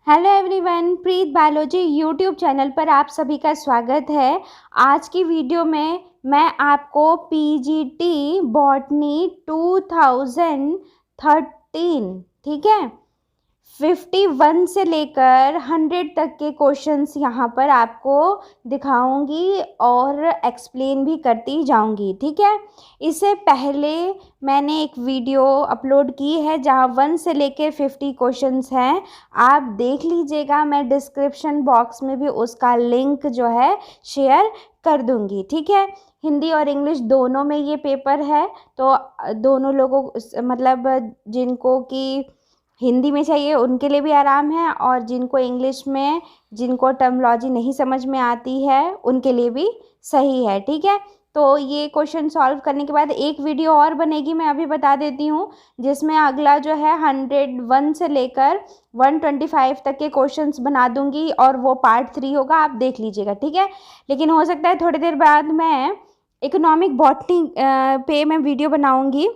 Hello everyone, प्रीत biology YouTube channel पर आप सभी का स्वागत है। आज की वीडियो में मैं आपको पीजीटी बॉटनी 2013 ठीक है 51 से लेकर 100 तक के क्वेश्चंस यहाँ पर आपको दिखाऊंगी और एक्सप्लेन भी करती जाऊंगी। ठीक है, इससे पहले मैंने एक वीडियो अपलोड की है जहाँ 1 से लेकर 50 क्वेश्चंस हैं, आप देख लीजिएगा। मैं डिस्क्रिप्शन बॉक्स में भी उसका लिंक जो है शेयर कर दूंगी। ठीक है, हिंदी और इंग्लिश दोनों में ये पेपर है, तो दोनों लोगों मतलब जिनको कि हिंदी में चाहिए उनके लिए भी आराम है, और जिनको इंग्लिश में, जिनको टर्मोलॉजी नहीं समझ में आती है उनके लिए भी सही है। ठीक है, तो ये क्वेश्चन सॉल्व करने के बाद एक वीडियो और बनेगी, मैं अभी बता देती हूँ, जिसमें अगला जो है 101 से लेकर 125 तक के क्वेश्चंस बना दूंगी और वो पार्ट 3 होगा, आप देख लीजिएगा। ठीक है, लेकिन हो सकता है थोड़ी देर बाद मैं इकोनॉमिक बॉटनी पे मैं वीडियो बनाऊंगी,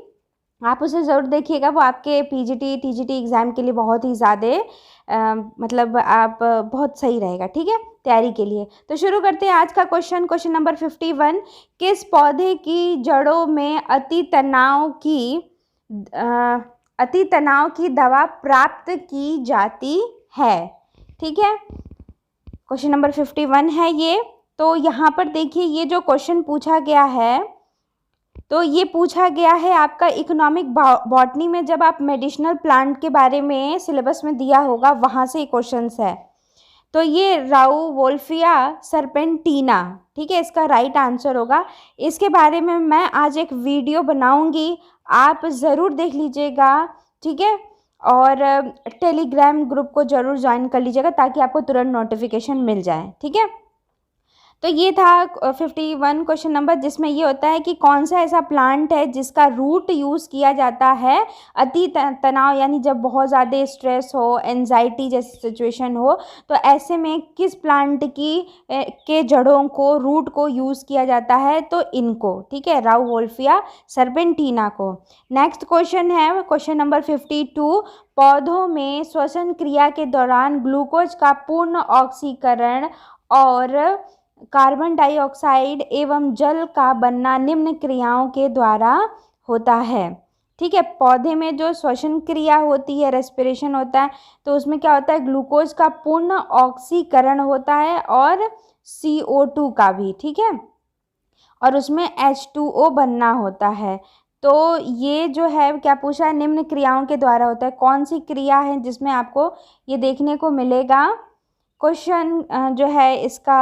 आप उसे ज़रूर देखिएगा। वो आपके पीजीटी टीजीटी एग्ज़ाम के लिए बहुत ही ज़्यादा मतलब आप बहुत सही रहेगा। ठीक है, तैयारी के लिए। तो शुरू करते हैं आज का क्वेश्चन नंबर 51। किस पौधे की जड़ों में अति तनाव की दवा प्राप्त की जाती है? ठीक है, क्वेश्चन नंबर 51 है ये। तो यहाँ पर देखिए, ये जो क्वेश्चन पूछा गया है, तो ये पूछा गया है आपका इकोनॉमिक बॉटनी में, जब आप मेडिसिनल प्लांट के बारे में सिलेबस में दिया होगा वहाँ से क्वेश्चंस है। तो ये राउवोल्फिया सर्पेंटिना, ठीक है, इसका राइट आंसर होगा। इसके बारे में मैं आज एक वीडियो बनाऊंगी, आप ज़रूर देख लीजिएगा। ठीक है, और टेलीग्राम ग्रुप को ज़रूर ज्वाइन कर लीजिएगा ताकि आपको तुरंत नोटिफिकेशन मिल जाए। ठीक है, तो ये था 51 क्वेश्चन नंबर, जिसमें ये होता है कि कौन सा ऐसा प्लांट है जिसका रूट यूज़ किया जाता है अति तनाव, यानी जब बहुत ज़्यादा स्ट्रेस हो, एंजाइटी जैसी सिचुएशन हो, तो ऐसे में किस प्लांट की के जड़ों को, रूट को यूज़ किया जाता है? तो इनको, ठीक है, राउवोल्फिया सर्पेंटिना को। नेक्स्ट क्वेश्चन है क्वेश्चन नंबर 52। पौधों में श्वसन क्रिया के दौरान ग्लूकोज का पूर्ण ऑक्सीकरण और कार्बन डाइऑक्साइड एवं जल का बनना निम्न क्रियाओं के द्वारा होता है। ठीक है, पौधे में जो श्वसन क्रिया होती है, रेस्पिरेशन होता है, तो उसमें क्या होता है? ग्लूकोज का पूर्ण ऑक्सीकरण होता है और CO2 का भी। ठीक है, और उसमें H2O बनना होता है। तो ये जो है क्या पूछा है? निम्न क्रियाओं के द्वारा होता है। कौन सी क्रिया है जिसमें आपको ये देखने को मिलेगा? क्वेश्चन जो है इसका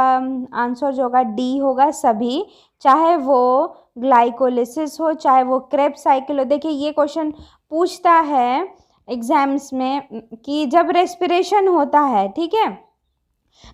आंसर जो होगा डी होगा, सभी, चाहे वो ग्लाइकोलिसिस हो, चाहे वो क्रेब्स साइकिल हो। देखिए, ये क्वेश्चन पूछता है एग्जाम्स में कि जब रेस्पिरेशन होता है, ठीक है,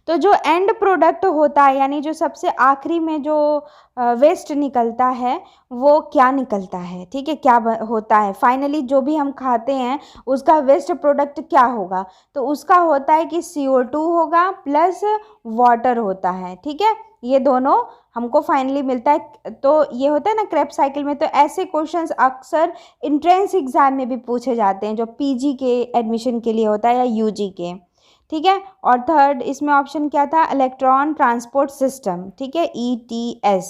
तो जो एंड प्रोडक्ट होता है, यानी जो सबसे आखिरी में जो वेस्ट निकलता है, वो क्या निकलता है? ठीक है, क्या होता है फाइनली जो भी हम खाते हैं उसका वेस्ट प्रोडक्ट क्या होगा? तो उसका होता है कि CO2 होगा प्लस वाटर होता है। ठीक है, ये दोनों हमको फाइनली मिलता है। तो ये होता है ना क्रेब्स साइकिल में। तो ऐसे क्वेश्चंस अक्सर इंट्रेंस एग्जाम में भी पूछे जाते हैं, जो पीजी के एडमिशन के लिए होता है या यूजी के। ठीक है, और थर्ड इसमें ऑप्शन क्या था? Electron transport system. ठीक है, ETS,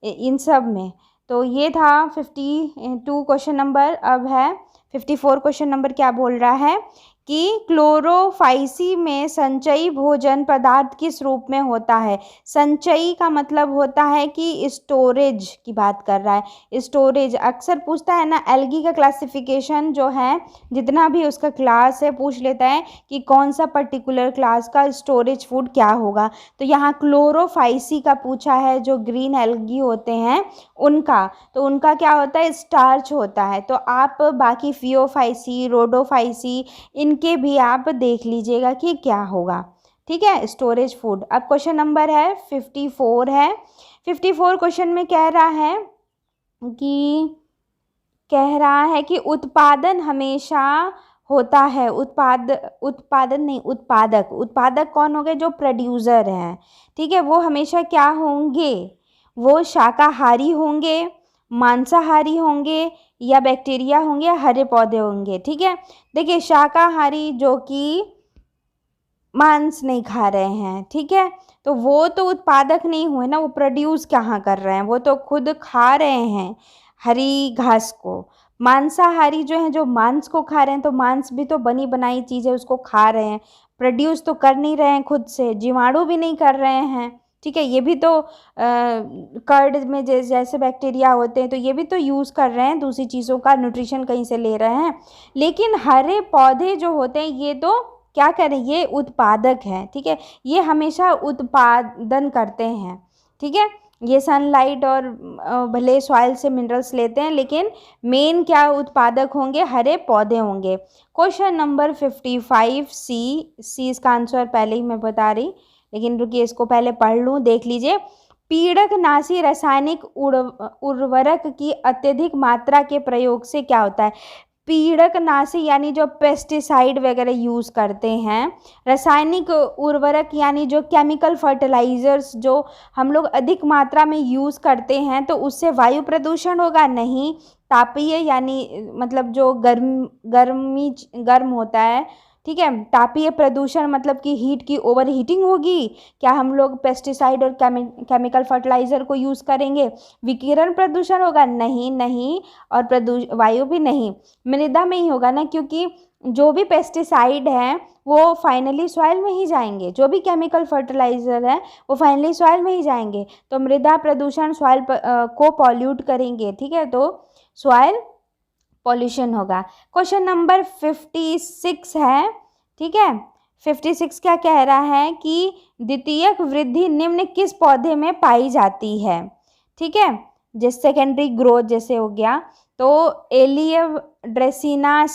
इन सब में। तो ये था 52 क्वेश्चन नंबर। अब है 54 क्वेश्चन नंबर, क्या बोल रहा है कि क्लोरोफाइसी में संचयी भोजन पदार्थ किस रूप में होता है? संचयी का मतलब होता है कि स्टोरेज की बात कर रहा है। स्टोरेज अक्सर पूछता है ना, एल्गी का क्लासिफिकेशन जो है, जितना भी उसका क्लास है, पूछ लेता है कि कौन सा पर्टिकुलर क्लास का स्टोरेज फूड क्या होगा। तो यहाँ क्लोरोफाइसी का पूछा है, जो ग्रीन एल्गी होते हैं उनका। तो उनका क्या होता है? स्टार्च होता है। तो आप बाकी फियोफाइसी, रोडोफाइसी, इनके भी आप देख लीजिएगा कि क्या होगा। ठीक है, स्टोरेज फूड। अब क्वेश्चन नंबर है 54 है। 54 क्वेश्चन में कह रहा है कि उत्पादन हमेशा होता है, उत्पादक कौन हो गए? जो प्रोड्यूसर हैं। ठीक है, वो हमेशा क्या होंगे? वो शाकाहारी होंगे, मांसाहारी होंगे, या बैक्टीरिया होंगे, या हरे पौधे होंगे। ठीक है, देखिए शाकाहारी जो कि मांस नहीं खा रहे हैं, ठीक है, तो वो तो उत्पादक नहीं हुए ना, वो प्रोड्यूस कहाँ कर रहे हैं, वो तो खुद खा रहे हैं हरी घास को। मांसाहारी जो है, जो मांस को खा रहे हैं, तो मांस भी तो बनी बनाई चीज़ है, उसको खा रहे हैं, प्रोड्यूस तो कर नहीं रहे हैं खुद से, जीवाणु भी नहीं कर रहे हैं, ठीक है। ये भी तो कर्ड में जैसे बैक्टीरिया होते हैं, तो ये भी तो यूज़ कर रहे हैं, दूसरी चीज़ों का न्यूट्रिशन कहीं से ले रहे हैं। लेकिन हरे पौधे जो होते हैं ये तो क्या करें, ये उत्पादक हैं, ठीक है, ये हमेशा उत्पादन करते हैं, ठीक है। ये सनलाइट और भले सॉइल से मिनरल्स लेते हैं, लेकिन मेन क्या उत्पादक होंगे, हरे पौधे होंगे। क्वेश्चन नंबर 55 सी इसका आंसर पहले ही मैं बता रही, लेकिन रुकिए इसको पहले पढ़ लूँ, देख लीजिए। पीड़कनाशी रासायनिक उर्वरक की अत्यधिक मात्रा के प्रयोग से क्या होता है। पीड़कनाशी यानी जो पेस्टिसाइड वगैरह यूज़ करते हैं, रासायनिक उर्वरक यानी जो केमिकल फर्टिलाइज़र्स जो हम लोग अधिक मात्रा में यूज़ करते हैं, तो उससे वायु प्रदूषण होगा नहीं। तापीय यानी मतलब जो गर्म होता है, ठीक है, तापीय प्रदूषण मतलब कि हीट की ओवर हीटिंग होगी, क्या हम लोग पेस्टिसाइड और केमिकल फर्टिलाइज़र को यूज़ करेंगे। विकिरण प्रदूषण होगा नहीं, और वायु भी नहीं, मृदा में ही होगा ना, क्योंकि जो भी पेस्टिसाइड हैं वो फाइनली सॉइल में ही जाएंगे, जो भी केमिकल फर्टिलाइज़र है वो फाइनली सॉइल में ही जाएंगे, तो मृदा प्रदूषण सॉइल को पॉल्यूट करेंगे, ठीक है, तो सॉइल पॉल्यूशन होगा। क्वेश्चन नंबर 56 है, ठीक है। 56 क्या कह रहा है कि द्वितीयक वृद्धि निम्न किस पौधे में पाई जाती है, ठीक है, जैसे सेकेंडरी ग्रोथ जैसे हो गया, तो एलियव, ड्रेसिना,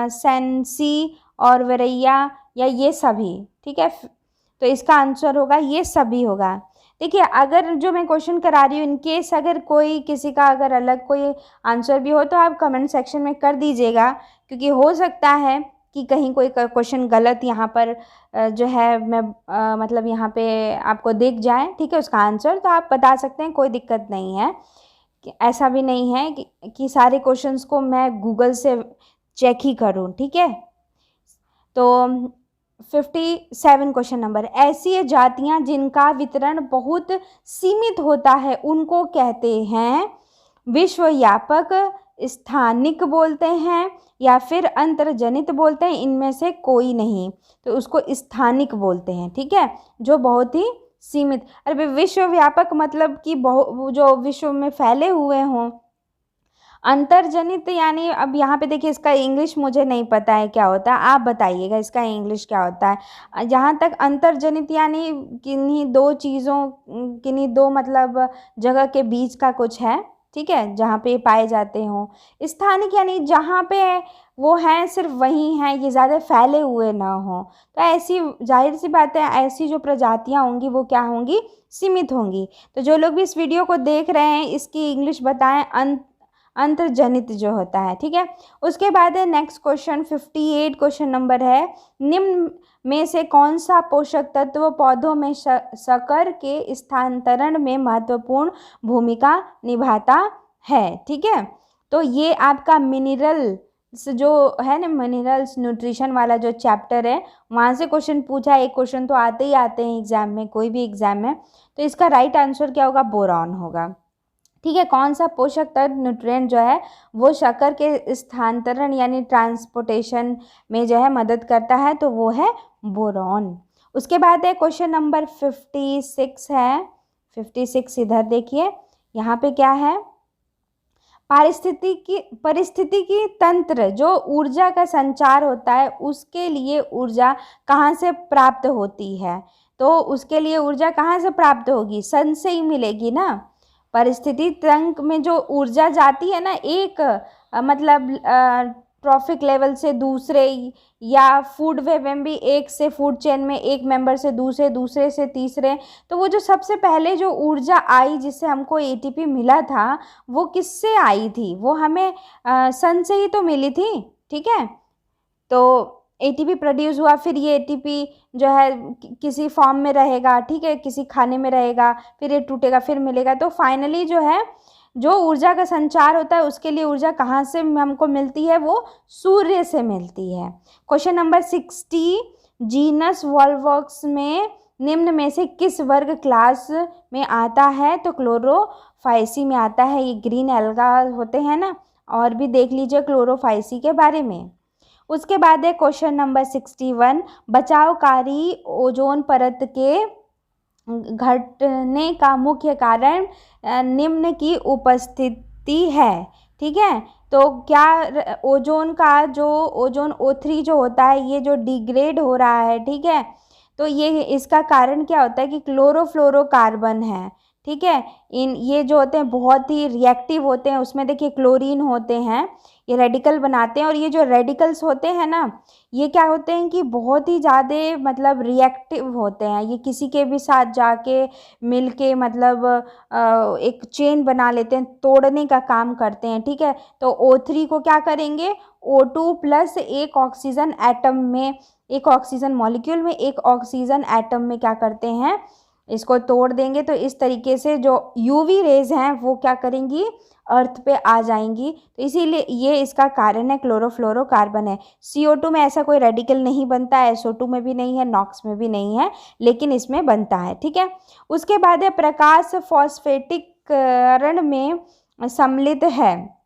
सेंसी और वरैया, या ये सभी, ठीक है, तो इसका आंसर होगा ये सभी होगा। देखिए, अगर जो मैं क्वेश्चन करा रही हूँ, इनकेस अगर कोई किसी का अगर अलग कोई आंसर भी हो तो आप कमेंट सेक्शन में कर दीजिएगा, क्योंकि हो सकता है कि कहीं कोई क्वेश्चन गलत यहाँ पर जो है मैं मतलब यहाँ पे आपको दिख जाए, ठीक है, उसका आंसर, तो आप बता सकते हैं, कोई दिक्कत नहीं है। ऐसा भी नहीं है कि सारे क्वेश्चंस को मैं गूगल से चेक ही करूँ, ठीक है। तो 57 क्वेश्चन नंबर, ऐसी जातियां जिनका वितरण बहुत सीमित होता है उनको कहते हैं विश्वव्यापक, स्थानिक बोलते हैं, या फिर अंतर्जनित बोलते हैं, इनमें से कोई नहीं, तो उसको स्थानिक बोलते हैं, ठीक है, जो बहुत ही सीमित। अरे विश्वव्यापक मतलब कि जो विश्व में फैले हुए हों। अंतर्जनित यानी, अब यहाँ पे देखिए इसका इंग्लिश मुझे नहीं पता है क्या होता है, आप बताइएगा इसका इंग्लिश क्या होता है। जहाँ तक अंतर्जनित यानी किन्हीं दो चीज़ों, किन्हीं दो मतलब जगह के बीच का कुछ है, ठीक है, जहाँ पे पाए जाते हों। स्थानिक यानी जहाँ पे वो हैं सिर्फ वहीं हैं, ये ज़्यादा फैले हुए ना हों, तो ऐसी जाहिर सी बात है, ऐसी जो प्रजातियाँ होंगी वो क्या होंगी, सीमित होंगी। तो जो लोग भी इस वीडियो को देख रहे हैं इसकी इंग्लिश बताएं, अंतर्जनित जो होता है, ठीक है। उसके बाद है नेक्स्ट क्वेश्चन 58 क्वेश्चन नंबर है, निम्न में से कौन सा पोषक तत्व पौधों में शक्कर के स्थानांतरण में महत्वपूर्ण भूमिका निभाता है, ठीक है। तो ये आपका मिनरल्स जो है ना, मिनरल्स न्यूट्रिशन वाला जो चैप्टर है, वहाँ से क्वेश्चन पूछा, एक क्वेश्चन तो आते ही आते हैं एग्जाम में, कोई भी एग्जाम में, तो इसका राइट आंसर क्या होगा, बोरॉन होगा, ठीक है। कौन सा पोषक तत्व न्यूट्रिएंट जो है वो शक्कर के स्थानांतरण यानी ट्रांसपोर्टेशन में जो है मदद करता है, तो वो है बोरॉन। उसके बाद है क्वेश्चन नंबर 56 है, 56 इधर देखिए, यहाँ पे क्या है, पारिस्थितिकी तंत्र जो ऊर्जा का संचार होता है उसके लिए ऊर्जा कहाँ से प्राप्त होती है, तो उसके लिए ऊर्जा कहाँ से प्राप्त होगी, सन से ही मिलेगी ना। परिस्थिति तंत्र में जो ऊर्जा जाती है ना, एक मतलब ट्रॉफिक लेवल से दूसरे, या फूड वेब में भी एक से फूड चेन में एक मेंबर से दूसरे, दूसरे से तीसरे, तो वो जो सबसे पहले जो ऊर्जा आई जिससे हमको एटीपी मिला था वो किससे आई थी, वो हमें सन से ही तो मिली थी, ठीक है। तो एटीपी प्रोड्यूस हुआ, फिर ये एटीपी जो है किसी फॉर्म में रहेगा, ठीक है, किसी खाने में रहेगा, फिर ये टूटेगा, फिर मिलेगा, तो फाइनली जो है जो ऊर्जा का संचार होता है उसके लिए ऊर्जा कहाँ से हमको मिलती है, वो सूर्य से मिलती है। क्वेश्चन नंबर 60 जीनस वॉल्वॉक्स में निम्न में से किस वर्ग क्लास में आता है? तो क्लोरोफाइसी में आता है। ये ग्रीन एल्गा होते हैं ना। और भी देख लीजिए क्लोरोफाइसी के बारे में। उसके बाद है क्वेश्चन नंबर 61, बचावकारी ओजोन परत के घटने का मुख्य कारण निम्न की उपस्थिति है। ठीक है, तो क्या ओजोन का जो ओजोन O3 जो होता है ये जो डिग्रेड हो रहा है, ठीक है, तो ये इसका कारण क्या होता है कि क्लोरोफ्लोरोकार्बन है। ठीक है, ये जो होते हैं बहुत ही रिएक्टिव होते हैं, उसमें देखिए क्लोरीन होते हैं, ये रेडिकल बनाते हैं। और ये जो रेडिकल्स होते हैं ना, ये क्या होते हैं कि बहुत ही ज़्यादा मतलब रिएक्टिव होते हैं। ये किसी के भी साथ जाके मिल के मतलब एक चेन बना लेते हैं, तोड़ने का काम करते हैं। ठीक है, तो O3 को क्या करेंगे, O2 प्लस एक ऑक्सीजन एटम में, एक ऑक्सीजन मॉलिक्यूल में एक ऑक्सीजन एटम में क्या करते हैं, इसको तोड़ देंगे। तो इस तरीके से जो यूवी रेज हैं वो क्या करेंगी, अर्थ पे आ जाएंगी। तो इसीलिए ये इसका कारण है, क्लोरोफ्लोरोकार्बन है। CO2 में ऐसा कोई रेडिकल नहीं बनता है, SO2 में भी नहीं है, NOx में भी नहीं है, लेकिन इसमें बनता है। ठीक है, उसके बाद है प्रकाश फॉस्फेटिकरण में सम्मिलित है।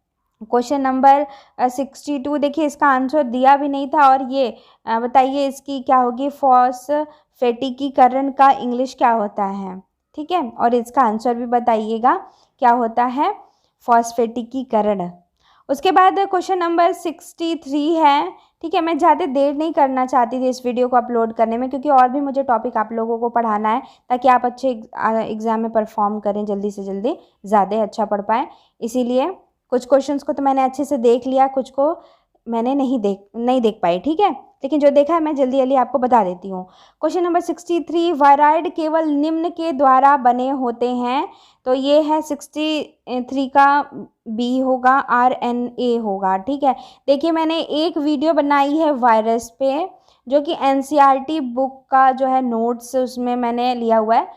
क्वेश्चन नंबर 62, देखिए इसका आंसर दिया भी नहीं था। और ये बताइए इसकी क्या होगी, फॉस्फेटिकीकरण का इंग्लिश क्या होता है? ठीक है, और इसका आंसर भी बताइएगा क्या होता है, फॉस्फेटिकीकरण। उसके बाद क्वेश्चन नंबर 63 है। ठीक है, मैं ज़्यादा देर नहीं करना चाहती थी इस वीडियो को अपलोड करने में, क्योंकि और भी मुझे टॉपिक आप लोगों को पढ़ाना है, ताकि आप अच्छे एग्ज़ाम में परफॉर्म करें, जल्दी से जल्दी ज़्यादा अच्छा पढ़ पाएँ। इसीलिए कुछ क्वेश्चंस को तो मैंने अच्छे से देख लिया, कुछ को मैंने नहीं देख पाई। ठीक है, लेकिन जो देखा है मैं जल्दी जल्दी आपको बता देती हूँ। क्वेश्चन नंबर 63, वायरॉइड केवल निम्न के द्वारा बने होते हैं। तो ये है 63 का बी होगा, RNA होगा। ठीक है, देखिए मैंने एक वीडियो बनाई है वायरस पे, जो कि NCERT बुक का जो है नोट्स उसमें मैंने लिया हुआ है,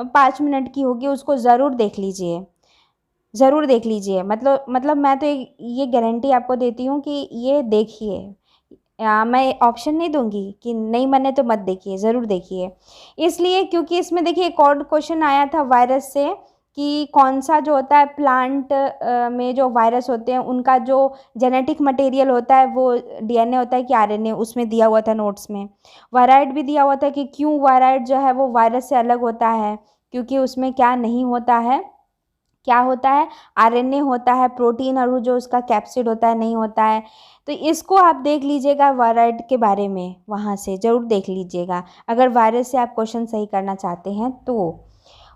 5 मिनट की होगी, उसको ज़रूर देख लीजिए, ज़रूर देख लीजिए। मतलब मैं तो ये गारंटी आपको देती हूँ कि ये देखिए, मैं ऑप्शन नहीं दूंगी कि नहीं मने तो मत देखिए, ज़रूर देखिए। इसलिए क्योंकि इसमें देखिए एक और क्वेश्चन आया था वायरस से, कि कौन सा जो होता है प्लांट में जो वायरस होते हैं उनका जो जेनेटिक मटेरियल होता है वो DNA होता है कि RNA, उसमें दिया हुआ था नोट्स में। वायराइड भी दिया हुआ था कि क्यों वायराइड जो है वो वायरस से अलग होता है, क्योंकि उसमें क्या नहीं होता है, क्या होता है, RNA होता है, प्रोटीन और जो उसका कैप्सिड होता है नहीं होता है। तो इसको आप देख लीजिएगा वायराइड के बारे में, वहाँ से ज़रूर देख लीजिएगा अगर वायरस से आप क्वेश्चन सही करना चाहते हैं तो।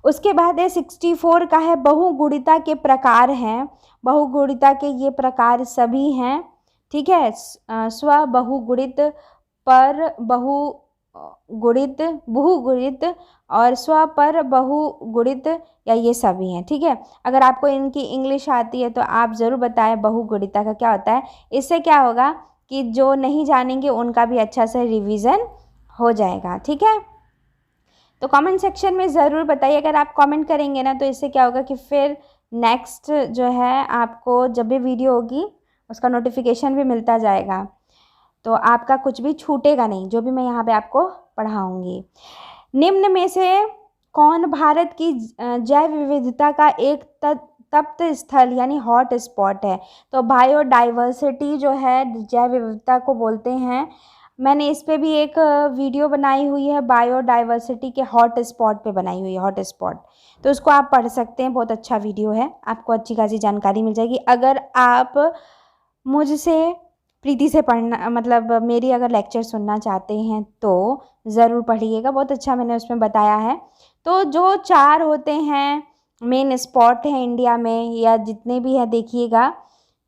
उसके बाद है 64 का है, बहुगुणिता के प्रकार हैं। बहुगुणिता के ये प्रकार सभी हैं। ठीक है, स्वबहुगुणित, पर बहुगुणित, बहुगुणित और स्वपर बहुगुणित, या ये सभी हैं। ठीक है, अगर आपको इनकी इंग्लिश आती है तो आप ज़रूर बताएं बहुगुणिता का क्या होता है। इससे क्या होगा कि जो नहीं जानेंगे उनका भी अच्छा से रिवीजन हो जाएगा। ठीक है, तो कमेंट सेक्शन में ज़रूर बताइए। अगर आप कमेंट करेंगे ना तो इससे क्या होगा कि फिर नेक्स्ट जो है आपको जब भी वीडियो होगी उसका नोटिफिकेशन भी मिलता जाएगा, तो आपका कुछ भी छूटेगा नहीं, जो भी मैं यहाँ पे आपको पढ़ाऊँगी। निम्न में से कौन भारत की जैव विविधता का एक तप्त स्थल यानी हॉट स्पॉट है? तो बायोडाइवर्सिटी जो है जैव विविधता को बोलते हैं। मैंने इस पे भी एक वीडियो बनाई हुई है, बायोडाइवर्सिटी के हॉट स्पॉट पे बनाई हुई है, हॉट स्पॉट, तो उसको आप पढ़ सकते हैं, बहुत अच्छा वीडियो है, आपको अच्छी खासी जानकारी मिल जाएगी। अगर आप मुझसे प्रीति से पढ़ना मतलब मेरी अगर लेक्चर सुनना चाहते हैं तो ज़रूर पढ़िएगा, बहुत अच्छा मैंने उसमें बताया है। तो जो 4 होते हैं मेन स्पॉट हैं इंडिया में, या जितने भी हैं देखिएगा,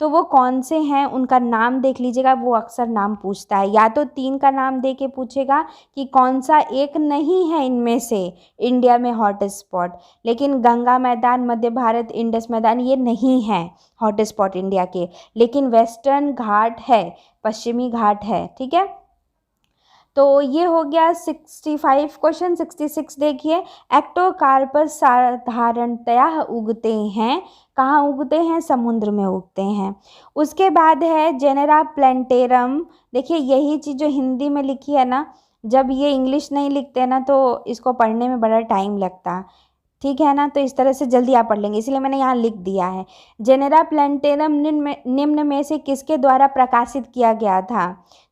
तो वो कौन से हैं उनका नाम देख लीजिएगा। वो अक्सर नाम पूछता है, या तो 3 का नाम दे के पूछेगा कि कौन सा एक नहीं है इनमें से इंडिया में हॉट स्पॉट, लेकिन गंगा मैदान, मध्य भारत, इंडस मैदान ये नहीं है हॉट स्पॉट इंडिया के, लेकिन वेस्टर्न घाट है, पश्चिमी घाट है। ठीक है, तो ये हो गया 65। क्वेश्चन 66 देखिए, एक्टोकार्पस साधारणतया उगते हैं, कहाँ उगते हैं, समुद्र में उगते हैं। उसके बाद है जेनेरा प्लेंटेरम, देखिए यही चीज़ जो हिंदी में लिखी है ना, जब ये इंग्लिश नहीं लिखते ना तो इसको पढ़ने में बड़ा टाइम लगता, ठीक है ना। तो इस तरह से जल्दी आप पढ़ लेंगे, इसलिए मैंने यहाँ लिख दिया है। जेनेरा प्लैंटेरम निम्न में से किसके द्वारा प्रकाशित किया गया था?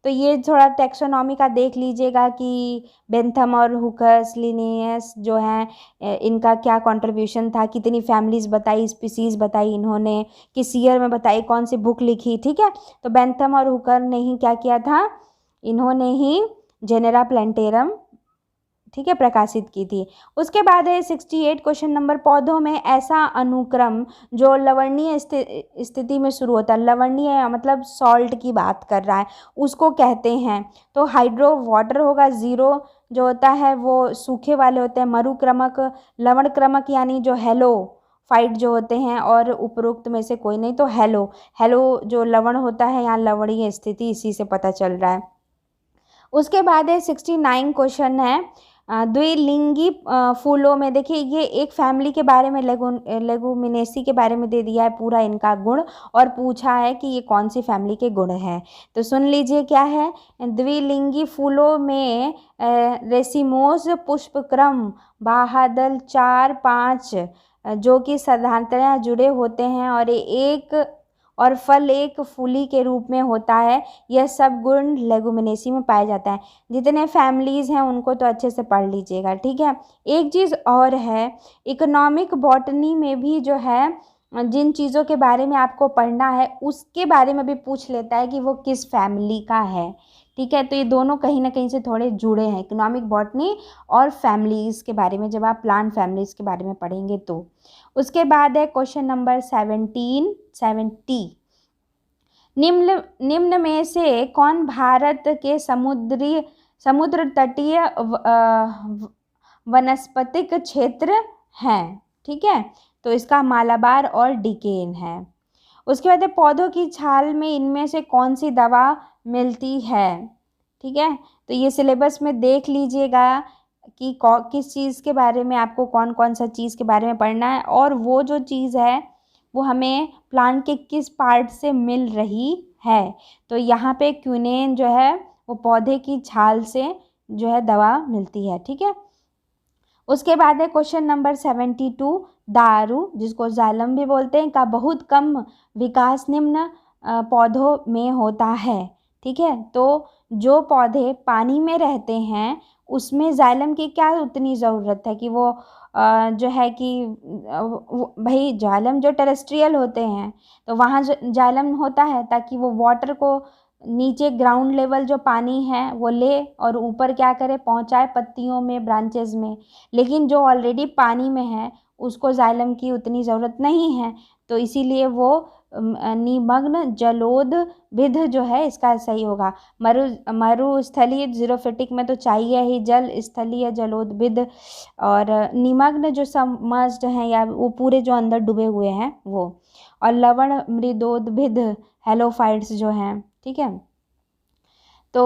तो ये थोड़ा टेक्सोनॉमी का देख लीजिएगा कि बेंथम और हुकस, लिनियस जो हैं इनका क्या कंट्रीब्यूशन था, कितनी फैमिलीज बताई, स्पीसीज बताई इन्होंने, किस ईयर में बताई, कौन सी बुक लिखी, ठीक है। तो बेंथम और हुकर ने ही क्या किया था, इन्होंने ही जेनेरा प्लैंटेरम, ठीक है, प्रकाशित की थी। उसके बाद है 68 क्वेश्चन नंबर, पौधों में ऐसा अनुक्रम जो लवणीय स्थिति में शुरू होता है, लवणीय मतलब सॉल्ट की बात कर रहा है, उसको कहते हैं। तो हाइड्रो वाटर होगा, जीरो जो होता है वो सूखे वाले होते हैं, मरुक्रमक, लवण क्रमक यानी जो हेलो फाइट जो होते हैं, और उपरोक्त में से कोई नहीं। तो हेलो, हेलो जो लवण होता है, यहाँ लवणीय स्थिति, इसी से पता चल रहा है। उसके बाद है 69 क्वेश्चन है, द्विलिंगी फूलों में, देखिए ये एक फैमिली के बारे में, लेगुमिनेसी के बारे में दे दिया है पूरा इनका गुण, और पूछा है कि ये कौन सी फैमिली के गुण हैं। तो सुन लीजिए क्या है, द्विलिंगी फूलों में रेसिमोस पुष्पक्रम बाहादल 4-5 जो कि साधारणतः जुड़े होते हैं, और फल एक फूली के रूप में होता है। यह सब गुण लेगुमिनेसी में पाया जाता है। जितने फैमिलीज़ हैं उनको तो अच्छे से पढ़ लीजिएगा, ठीक है। एक चीज़ और है, इकोनॉमिक बॉटनी में भी जो है जिन चीज़ों के बारे में आपको पढ़ना है उसके बारे में भी पूछ लेता है कि वो किस फैमिली का है, ठीक है। तो ये दोनों कहीं ना कहीं से थोड़े जुड़े हैं, इकोनॉमिक बॉटनी और फैमिलीज़ के बारे में, जब आप प्लांट फैमिलीज़ के बारे में पढ़ेंगे तो। उसके बाद है क्वेश्चन नंबर 70, निम्न में से कौन भारत के समुद्र तटीय वनस्पतिक क्षेत्र हैं, ठीक है। तो इसका मालाबार और डिकेन है। उसके बाद पौधों की छाल में इनमें से कौन सी दवा मिलती है, ठीक है। तो ये सिलेबस में देख लीजिएगा कि किस चीज़ के बारे में आपको कौन कौन सा चीज़ के बारे में पढ़ना है, और वो जो चीज़ है वो हमें प्लांट के किस पार्ट से मिल रही है। तो यहाँ पे क्विनेन जो है वो पौधे की छाल से जो है दवा मिलती है, ठीक है। उसके बाद है क्वेश्चन नंबर 72, दारू जिसको जाइलम भी बोलते हैं, का बहुत कम विकास निम्न पौधों में होता है, ठीक है। तो जो पौधे पानी में रहते हैं उसमें जाइलम की क्या उतनी ज़रूरत है कि वो जो है कि भाई जाइलम जो टेरेस्ट्रियल होते हैं तो वहाँ जाइलम होता है ताकि वो वाटर को नीचे ग्राउंड लेवल जो पानी है वो ले और ऊपर क्या करे, पहुँचाए पत्तियों में, ब्रांचेज में। लेकिन जो ऑलरेडी पानी में है उसको जाइलम की उतनी ज़रूरत नहीं है, तो इसीलिए वो निमग्न जलोदभिद जो है इसका सही होगा। मरुस्थलीय जीरोफिटिक में तो चाहिए ही जल, स्थलीय जलोदभिद, और निमग्न जो सबमर्ज्ड हैं या वो पूरे जो अंदर डूबे हुए हैं वो, और लवण मृदोदभिद हेलोफाइट्स जो हैं, ठीक है। तो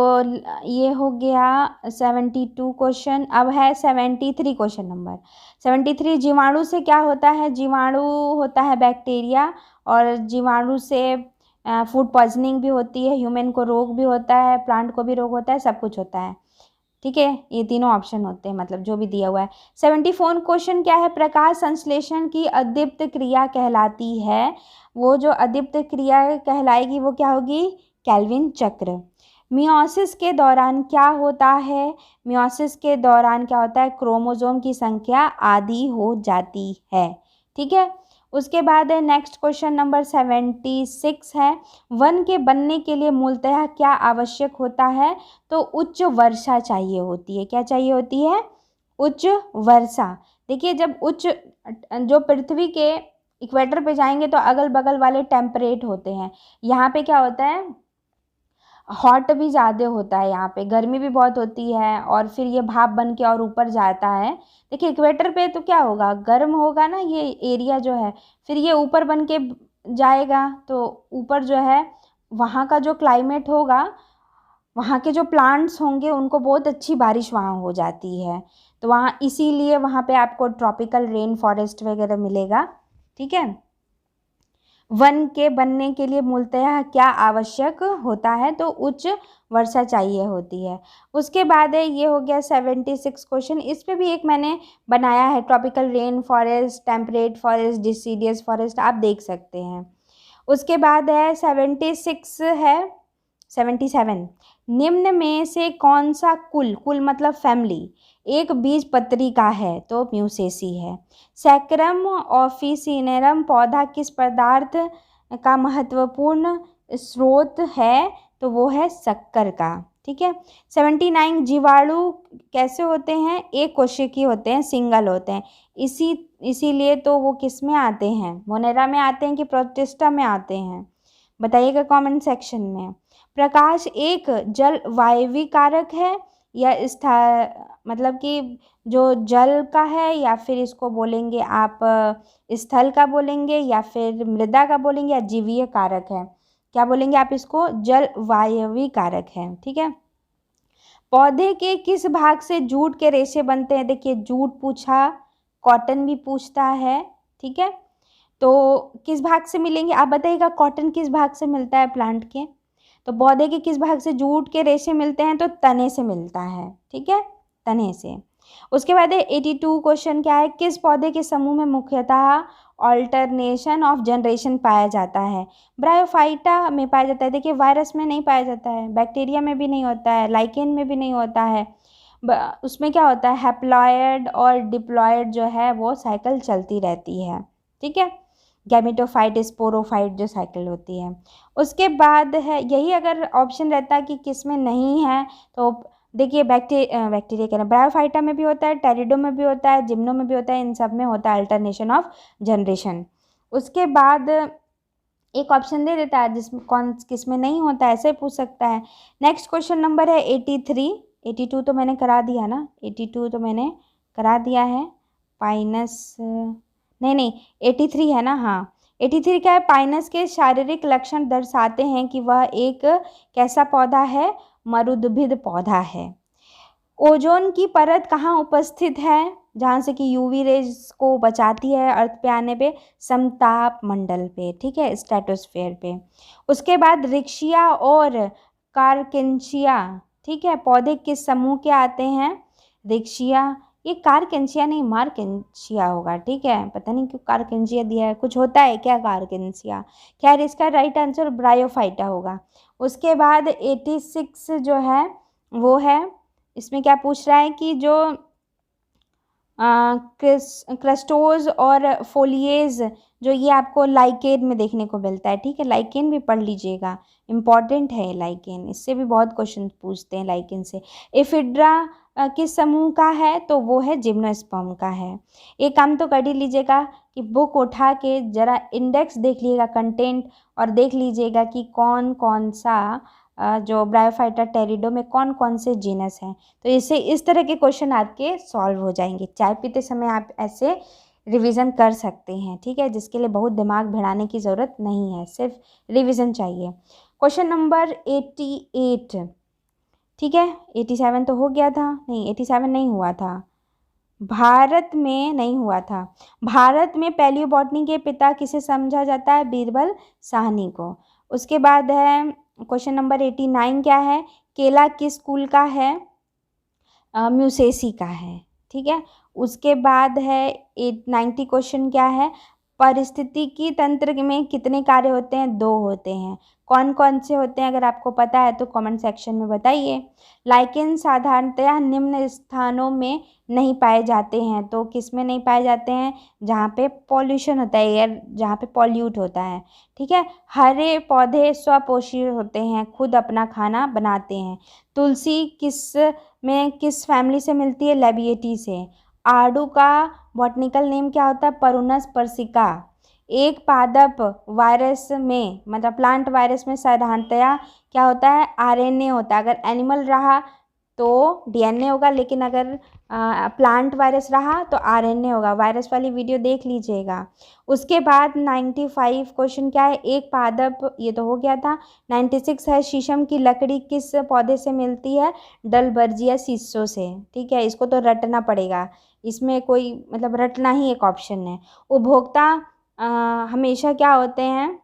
ये हो गया 72 क्वेश्चन। अब है 73 क्वेश्चन नंबर 73, जीवाणु से क्या होता है? जीवाणु होता है बैक्टीरिया, और जीवाणु से फूड पॉइजनिंग भी होती है, ह्यूमन को रोग भी होता है, प्लांट को भी रोग होता है, सब कुछ होता है, ठीक है। ये तीनों ऑप्शन होते हैं, मतलब जो भी दिया हुआ है। 74 क्वेश्चन क्या है? प्रकाश संश्लेषण की अदीप्त क्रिया कहलाती है। वो जो अदीप्त क्रिया कहलाएगी वो क्या होगी? केल्विन चक्र। मियोसिस के दौरान क्या होता है? मियोसिस के दौरान क्या होता है? क्रोमोसोम की संख्या आधी हो जाती है, ठीक है। उसके बाद है नेक्स्ट क्वेश्चन नंबर 76 है, वन के बनने के लिए मूलतः क्या आवश्यक होता है? तो उच्च वर्षा चाहिए होती है। क्या चाहिए होती है? उच्च वर्षा। देखिए जब उच्च, जो पृथ्वी के इक्वेटर पे जाएंगे तो अगल बगल वाले टेम्परेट होते हैं, यहाँ पे क्या होता है? हॉट भी ज़्यादा होता है, यहाँ पे गर्मी भी बहुत होती है, और फिर ये भाप बन के और ऊपर जाता है। देखिए इक्वेटर पे तो क्या होगा? गर्म होगा ना ये एरिया जो है, फिर ये ऊपर बन के जाएगा तो ऊपर जो है वहाँ का जो क्लाइमेट होगा, वहाँ के जो प्लांट्स होंगे उनको बहुत अच्छी बारिश वहाँ हो जाती है। तो वहाँ इसीलिए वहाँ पे आपको ट्रॉपिकल रेन फॉरेस्ट वगैरह मिलेगा, ठीक है। वन के बनने के लिए मूलतः क्या आवश्यक होता है? तो उच्च वर्षा चाहिए होती है। उसके बाद है, ये हो गया 76 क्वेश्चन। इस पे भी एक मैंने बनाया है, tropical rain forest, temperate forest, deciduous forest, आप देख सकते हैं। उसके बाद है 76 है 77, निम्न में से कौन सा कुल मतलब फैमिली एक बीजपत्री का है? तो म्यूसेसी है। सैकरम ऑफिसिनेरम पौधा किस पदार्थ का महत्वपूर्ण स्रोत है? तो वो है शक्कर का। ठीक है। 79, जीवाणु कैसे होते हैं? एक कोशिकीय होते हैं, सिंगल होते हैं। इसीलिए तो वो किस में आते हैं? मोनेरा में आते हैं कि प्रोटिस्टा में आते हैं? बताइएगा कमेंट सेक्शन में। प्रकाश एक जलवायवी कारक है या मतलब कि जो जल का है, या फिर इसको बोलेंगे आप स्थल का बोलेंगे, या फिर मृदा का बोलेंगे, या जीवीय कारक है? क्या बोलेंगे आप इसको? जलवायवी कारक है। ठीक है। पौधे के किस भाग से जूट के रेशे बनते हैं? देखिए, जूट पूछा, कॉटन भी पूछता है। ठीक है। तो किस भाग से मिलेंगे आप बताइएगा? कॉटन किस भाग से मिलता है प्लांट के? तो पौधे के किस भाग से जूट के रेशे मिलते हैं? तो तने से मिलता है। ठीक है, तने से। उसके बाद है 82 क्वेश्चन क्या है? किस पौधे के समूह में मुख्यतः ऑल्टरनेशन ऑफ जनरेशन पाया जाता है? ब्रायोफाइटा में पाया जाता है। देखिए, वायरस में नहीं पाया जाता है, बैक्टीरिया में भी नहीं होता है, लाइकेन में भी नहीं होता है। उसमें क्या होता है? हैप्लॉयड और डिप्लॉयड जो है वो साइकिल चलती रहती है। ठीक है। गैमेटोफाइट, स्पोरोफाइट जो साइकिल होती है। उसके बाद है, यही अगर ऑप्शन रहता कि किस में नहीं है, तो देखिए बैक्टीरिया कहना, ब्रायोफाइटा में भी होता है, टेरिडो में भी होता है, जिम्नो में भी होता है, इन सब में होता है अल्टरनेशन ऑफ जनरेशन। उसके बाद एक ऑप्शन दे देता है जिसमें किस में नहीं होता है, ऐसे पूछ सकता है। नेक्स्ट क्वेश्चन नंबर है 83। 82 तो मैंने करा दिया ना, 82 तो मैंने करा दिया है। पाइनस नहीं 83 है ना? हाँ, 83 क्या है? पाइनस के शारीरिक लक्षण दर्शाते हैं कि वह एक कैसा पौधा है? मरुद्भिद पौधा है। ओजोन की परत कहाँ उपस्थित है? जहाँ से कि यूवी रेज को बचाती है अर्थ पे आने पे? समताप मंडल पे। ठीक है, स्ट्रेटोस्फेयर पे। उसके बाद रिक्शिया और कारकेंशिया, ठीक है, पौधे किस समूह के आते हैं? रिक्शिया, ये कारकेंशिया नहीं मार्केंशिया होगा। ठीक है, पता नहीं क्यों कारकेंशिया दिया है, कुछ होता है क्या कारकेंशिया? खैर, इसका राइट आंसर ब्रायोफाइटा होगा। उसके बाद 86 जो है वो है, इसमें क्या पूछ रहा है कि जो क्रस्टोज और फोलिएज जो ये आपको लाइकेन में देखने को मिलता है। ठीक है, लाइकेन भी पढ़ लीजिएगा, इम्पॉर्टेंट है लाइकेन, इससे भी बहुत क्वेश्चन पूछते हैं लाइकेन से। एफिड्रा किस समूह का है? तो वो है जिम्नोस्पर्म का है। एक काम तो कर ही लीजिएगा कि बुक उठा के ज़रा इंडेक्स देख लीजिएगा, कंटेंट, और देख लीजिएगा कि कौन कौन सा जो ब्रायोफाइटा टेरिडो में कौन कौन से जीनस हैं। तो इससे इस तरह के क्वेश्चन आपके सॉल्व हो जाएंगे। चाय पीते समय आप ऐसे रिवीजन कर सकते हैं। ठीक है, जिसके लिए बहुत दिमाग भिड़ाने की ज़रूरत नहीं है, सिर्फ रिवीजन चाहिए। Question number 88। ठीक है, 87 तो हो गया था, नहीं 87 नहीं हुआ था, भारत में नहीं हुआ था। भारत में पैलियोबॉटनी के पिता किसे समझा जाता है? बीरबल साहनी को। उसके बाद है क्वेश्चन नंबर 89 क्या है? केला किस कुल का है? म्यूसेसी का है। ठीक है। उसके बाद है 90 क्वेश्चन क्या है? पारिस्थितिकी तंत्र में कितने कार्य होते हैं? 2 होते हैं। कौन कौन से होते हैं? अगर आपको पता है तो कमेंट सेक्शन में बताइए। लाइकेन साधारणतया निम्न स्थानों में नहीं पाए जाते हैं। तो किस में नहीं पाए जाते हैं? जहाँ पे पॉल्यूशन होता है, एयर जहाँ पे पॉल्यूट होता है। ठीक है। हरे पौधे स्वपोषी होते हैं, खुद अपना खाना बनाते हैं। तुलसी किस फैमिली से मिलती है? लेबिएटी से। आड़ू का बॉटनिकल नेम क्या होता है? परुनस पर्सिका। एक पादप वायरस में मतलब प्लांट वायरस में साधारणतया क्या होता है? आरएनए होता है। अगर एनिमल रहा तो डीएनए होगा, लेकिन अगर प्लांट वायरस रहा तो आरएनए होगा। वायरस वाली वीडियो देख लीजिएगा। उसके बाद 95 क्वेश्चन क्या है? एक पादप, ये तो हो गया था। 96 है, शीशम की लकड़ी किस पौधे से मिलती है? डलबर्जिया सिसो से। ठीक है, इसको तो रटना पड़ेगा, इसमें कोई मतलब रटना ही एक ऑप्शन है। उपभोक्ता हमेशा क्या होते हैं?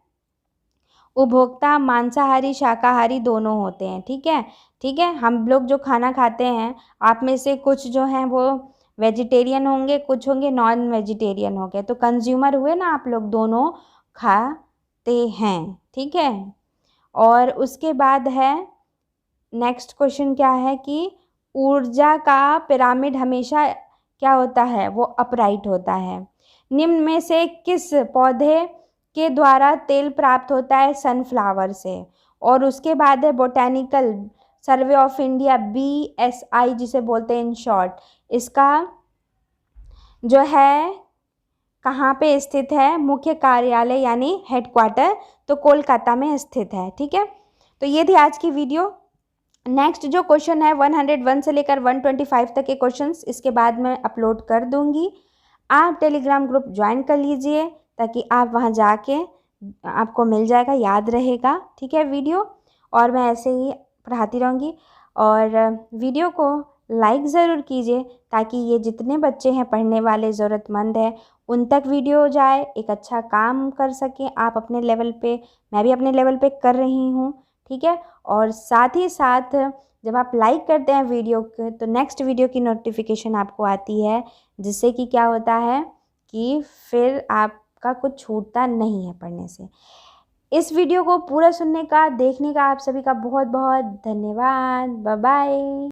उपभोक्ता मांसाहारी शाकाहारी दोनों होते हैं। ठीक है, ठीक है, हम लोग जो खाना खाते हैं आप में से कुछ जो हैं वो वेजिटेरियन होंगे, कुछ होंगे नॉन वेजिटेरियन होंगे, तो कंज्यूमर हुए ना आप लोग, दोनों खाते हैं। ठीक है, और उसके बाद है नेक्स्ट क्वेश्चन क्या है कि ऊर्जा का पिरामिड हमेशा क्या होता है, वो अपराइट होता है। निम्न में से किस पौधे के द्वारा तेल प्राप्त होता है, सनफ्लावर से। और उसके बाद है botanical survey of India, BSI जिसे बोलते हैं इन शॉर्ट, इसका जो है कहाँ पे स्थित है, मुख्य कार्यालय यानी हेडक्वार्टर, तो कोलकाता में स्थित है। ठीक है, तो ये थी आज की वीडियो। नेक्स्ट जो क्वेश्चन है 101 से लेकर 125 तक के क्वेश्चंस इसके बाद मैं अपलोड कर दूंगी। आप टेलीग्राम ग्रुप ज्वाइन कर लीजिए ताकि आप वहां जाके आपको मिल जाएगा, याद रहेगा। ठीक है वीडियो, और मैं ऐसे ही पढ़ाती रहूँगी। और वीडियो को लाइक ज़रूर कीजिए ताकि ये जितने बच्चे हैं पढ़ने वाले ज़रूरतमंद हैं उन तक वीडियो जाए, एक अच्छा काम कर सकें आप अपने लेवल पे, मैं भी अपने लेवल पे कर रही हूँ। ठीक है, और साथ ही साथ जब आप लाइक करते हैं वीडियो को तो नेक्स्ट वीडियो की नोटिफिकेशन आपको आती है, जिससे कि क्या होता है कि फिर आपका कुछ छूटता नहीं है पढ़ने से। इस वीडियो को पूरा सुनने का, देखने का आप सभी का बहुत बहुत धन्यवाद। Bye bye.